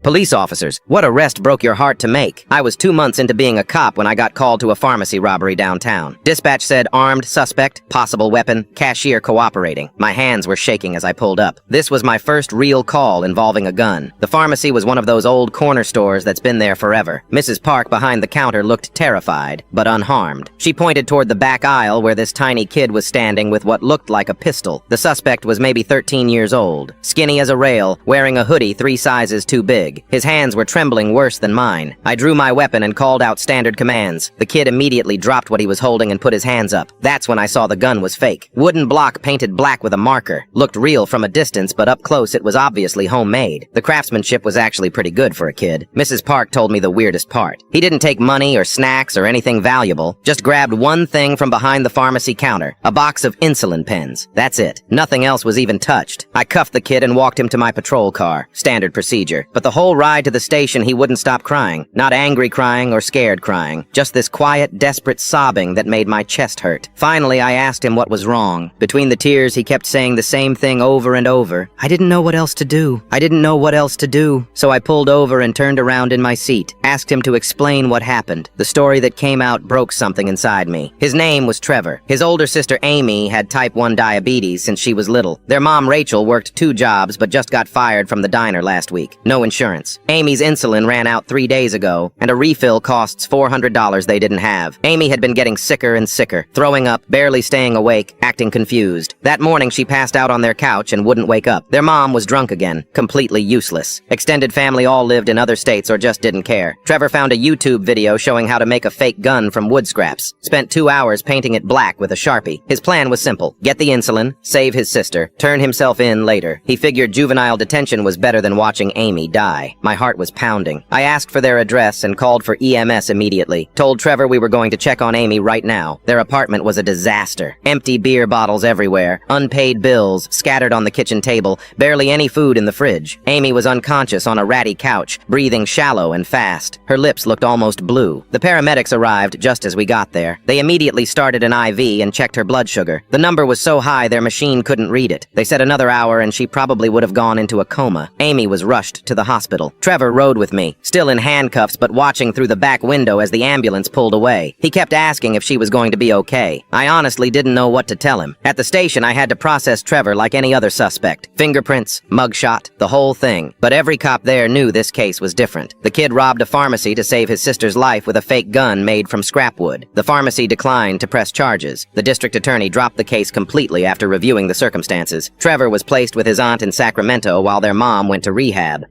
Police officers, what arrest broke your heart to make? I was 2 months into being a cop when I got called to a pharmacy robbery downtown. Dispatch said armed suspect, possible weapon, cashier cooperating. My hands were shaking as I pulled up. This was my first real call involving a gun. The pharmacy was one of those old corner stores that's been there forever. Mrs. Park behind the counter looked terrified, but unharmed. She pointed toward the back aisle where this tiny kid was standing with what looked like a pistol. The suspect was maybe 13 years old, skinny as a rail, wearing a hoodie 3 sizes too big. His hands were trembling worse than mine. I drew my weapon and called out standard commands. The kid immediately dropped what he was holding and put his hands up. That's when I saw the gun was fake. Wooden block painted black with a marker. Looked real from a distance, but up close it was obviously homemade. The craftsmanship was actually pretty good for a kid. Mrs. Park told me the weirdest part. He didn't take money or snacks or anything valuable, just grabbed one thing from behind the pharmacy counter, a box of insulin pens. That's it. Nothing else was even touched. I cuffed the kid and walked him to my patrol car. Standard procedure. But the whole ride to the station he wouldn't stop crying. Not angry crying or scared crying. Just this quiet, desperate sobbing that made my chest hurt. Finally, I asked him what was wrong. Between the tears, he kept saying the same thing over and over. I didn't know what else to do. I didn't know what else to do. So I pulled over and turned around in my seat. Asked him to explain what happened. The story that came out broke something inside me. His name was Trevor. His older sister Amy had type 1 diabetes since she was little. Their mom Rachel worked 2 jobs but just got fired from the diner last week. No insurance. Amy's insulin ran out 3 days ago, and a refill costs $400 they didn't have. Amy had been getting sicker and sicker, throwing up, barely staying awake, acting confused. That morning she passed out on their couch and wouldn't wake up. Their mom was drunk again, completely useless. Extended family all lived in other states or just didn't care. Trevor found a YouTube video showing how to make a fake gun from wood scraps. Spent 2 hours painting it black with a Sharpie. His plan was simple. Get the insulin, save his sister, turn himself in later. He figured juvenile detention was better than watching Amy die. My heart was pounding. I asked for their address and called for EMS immediately. Told Trevor we were going to check on Amy right now. Their apartment was a disaster. Empty beer bottles everywhere, unpaid bills scattered on the kitchen table, barely any food in the fridge. Amy was unconscious on a ratty couch, breathing shallow and fast. Her lips looked almost blue. The paramedics arrived just as we got there. They immediately started an IV and checked her blood sugar. The number was so high their machine couldn't read it. They said another hour and she probably would have gone into a coma. Amy was rushed to the hospital. Trevor rode with me, still in handcuffs but watching through the back window as the ambulance pulled away. He kept asking if she was going to be okay. I honestly didn't know what to tell him. At the station, I had to process Trevor like any other suspect. Fingerprints, mugshot, the whole thing. But every cop there knew this case was different. The kid robbed a pharmacy to save his sister's life with a fake gun made from scrap wood. The pharmacy declined to press charges. The district attorney dropped the case completely after reviewing the circumstances. Trevor was placed with his aunt in Sacramento while their mom went to rehab.